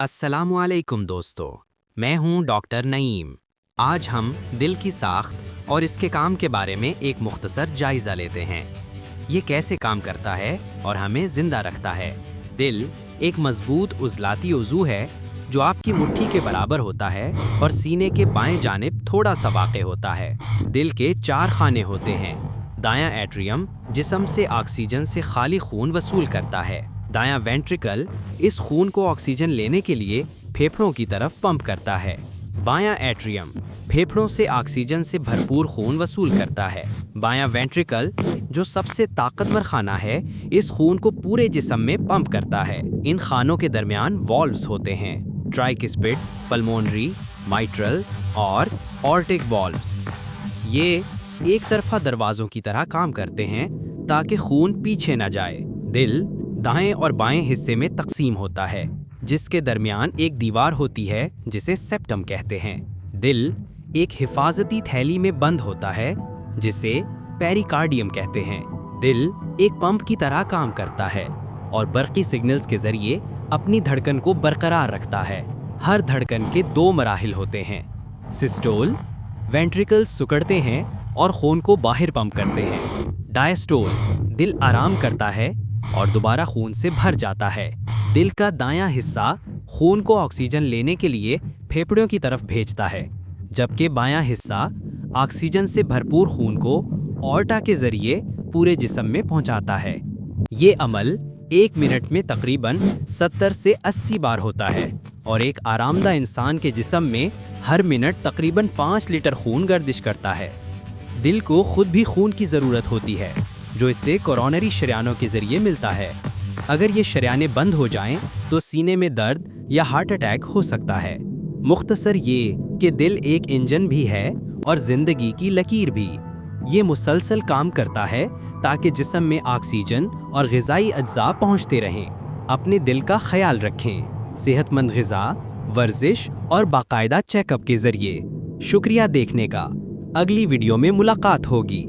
अस्सलामुअलैकुम दोस्तों, मैं हूं डॉक्टर नईम। आज हम दिल की साख्त और इसके काम के बारे में एक मुख्तसर जायज़ा लेते हैं। ये कैसे काम करता है और हमें ज़िंदा रखता है। दिल एक मजबूत उज़लाती उज़ू है जो आपकी मुट्ठी के बराबर होता है और सीने के बाएं जानिब थोड़ा सा वाक़े होता है। दिल के 4 खाने होते हैं। दायां एट्रियम जिस्म से ऑक्सीजन से खाली खून वसूल करता है। दायां वेंट्रिकल इस खून को ऑक्सीजन लेने के लिए फेफड़ों की तरफ पंप करता है। बायां एट्रियम फेफड़ों से ऑक्सीजन से भरपूर खून वसूल करता है। बायां वेंट्रिकल जो सबसे ताकतवर खाना है, इस खून को पूरे जिस्म में पंप करता है। इन खानों के दरमियान वॉल्व्स होते हैं, ट्राइकिस्पिड, पल्मोनरी, माइट्रल और ऑर्टिक वॉल्व्स। ये एक तरफा दरवाज़ों की तरह काम करते हैं ताकि खून पीछे न जाए। दिल दाएं और बाएं हिस्से में तकसीम होता है, जिसके दरमियान एक दीवार होती है जिसे सेप्टम कहते हैं। दिल एक हिफाजती थैली में बंद होता है जिसे पेरिकार्डियम कहते हैं। दिल एक पंप की तरह काम करता है और बर्क़ी सिग्नल्स के ज़रिए अपनी धड़कन को बरकरार रखता है। हर धड़कन के 2 मराहिल होते हैं। सिस्टोल वेंट्रिकल्स सिकुड़ते हैं और खून को बाहर पंप करते हैं। डायस्टोल दिल आराम करता है और दोबारा खून से भर जाता है। दिल का दायां हिस्सा खून को ऑक्सीजन लेने के लिए फेफड़ों की तरफ भेजता है, जबकि बायां हिस्सा ऑक्सीजन से भरपूर खून को ऑर्टा के जरिए पूरे जिस्म में पहुंचाता है। ये अमल 1 मिनट में तकरीबन 70 से 80 बार होता है और एक आरामदा इंसान के जिस्म में हर मिनट तकरीबन 5 लीटर खून गर्दिश करता है। दिल को खुद भी खून की ज़रूरत होती है, जो इससे कोरोनरी शरियानों के ज़रिए मिलता है। अगर ये शरियानें बंद हो जाएं तो सीने में दर्द या हार्ट अटैक हो सकता है। मुख्तसर ये कि दिल एक इंजन भी है और ज़िंदगी की लकीर भी। ये मुसलसल काम करता है ताकि जिस्म में ऑक्सीजन और ग़िज़ाई अज्जा पहुँचते रहें। अपने दिल का ख्याल रखें, सेहतमंद ग़िज़ा, वर्जिश और बाकायदा चेकअप के ज़रिए। शुक्रिया देखने का। अगली वीडियो में मुलाकात होगी।